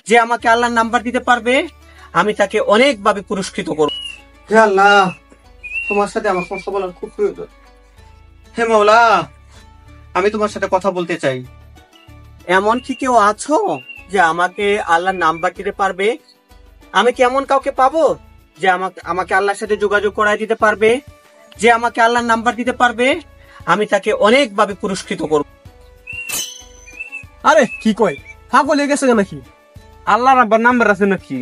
যে আমাকে আল্লাহর নাম্বার দিতে পারবে আমি তাকে অনেকভাবে পুরস্কৃত করব। হে আল্লাহ, তোমার সাথে আমার কথা বলার খুব প্রয়োজন। হে মাওলা, আমি তোমার সাথে কথা বলতে চাই। এমন কি কেউ আছো যে আমাকে আল্লাহর নাম্বার দিতে পারবে? আমি কি এমন কাউকে পাবো যে আমাকে আল্লাহর সাথে যোগাযোগ করায় দিতে পারবে? যে আমাকে আল্লাহর নাম্বার দিতে পারবে আমি তাকে অনেকভাবে পুরস্কৃত করব। আরে কি কয়, পাগল হয়ে গেছে নাকি? আল্লাহর আব্বার নাম্বার আছে নাকি?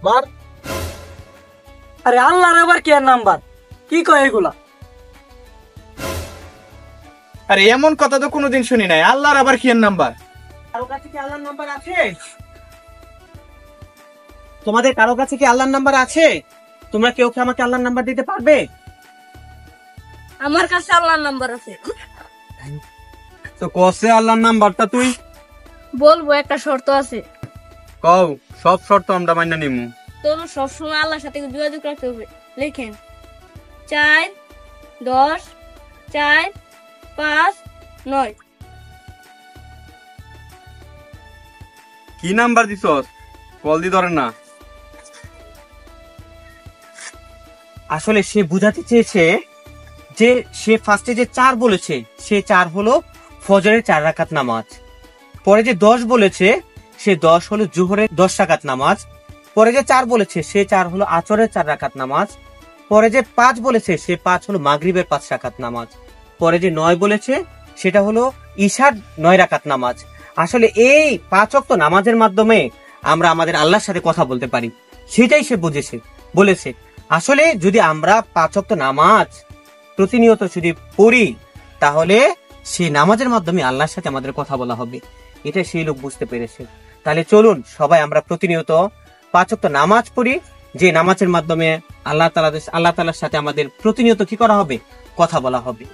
বার আরে আল্লাহর আবার কি আর নাম্বার? কি কয় এগুলা? আরে এমন কথা তো কোনোদিন শুনি নাই। আল্লাহর আবার কি নাম্বার? কারো কাছে কি আল্লাহর নাম্বার আছে? তোমাদের কারো কাছে কি আল্লাহর নাম্বার আছে? তোমরা কেউ কি আমাকে আল্লাহর নাম্বার দিতে পারবে? আমার কাছে আল্লাহর নাম্বার আছে। তো কসে আল্লাহর নাম্বারটা তুই বলবো, একটা শর্ত আছে। কও, সব শর্ত আমরা মাইনা নিমু। তোর সবসময় আল্লাহর সাথে যোগাযোগ রাখতে হবে। লেখেন 4 10 4 5 9। কি নাম্বার দিছস? কল দি ধরে না। আসলে সে বুঝাতে চেয়েছে যে সে ফার্স্টে যে 4 বলেছে সে 4 হলো ফজরের 4 রাকাত নামাজ। পরে যে 10 বলেছে সে 10 হলো জোহরের 10 রাকাত নামাজ। পরে যে 4 বলেছে সে 4 হলো আসরের 4 রাকাত নামাজ। পরে যে 5 বলেছে সে 5 হলো মাগরিবের 5 রাকাত নামাজ। পরে যে 9 বলেছে সেটা হলো ইশার 9 রাকাত নামাজ। আসলে এই 5 ওয়াক্ত নামাজের মাধ্যমে আমরা আমাদের আল্লাহর সাথে কথা বলতে পারি, সেটাই সে বলেছে। আসলে যদি আমরা 5 ওয়াক্ত নামাজ প্রতিনিয়ত যদি পড়ি তাহলে সেই নামাজের মাধ্যমে আল্লাহর সাথে আমাদের কথা বলা হবে, এটা সেই লোক বুঝতে পেরেছে। তাহলে চলুন সবাই আমরা প্রতিনিয়ত 5 ওয়াক্ত নামাজ পড়ি, যে নামাজের মাধ্যমে আল্লাহ তাআলার সাথে আমাদের প্রতিনিয়ত কি করা হবে? কথা বলা হবে।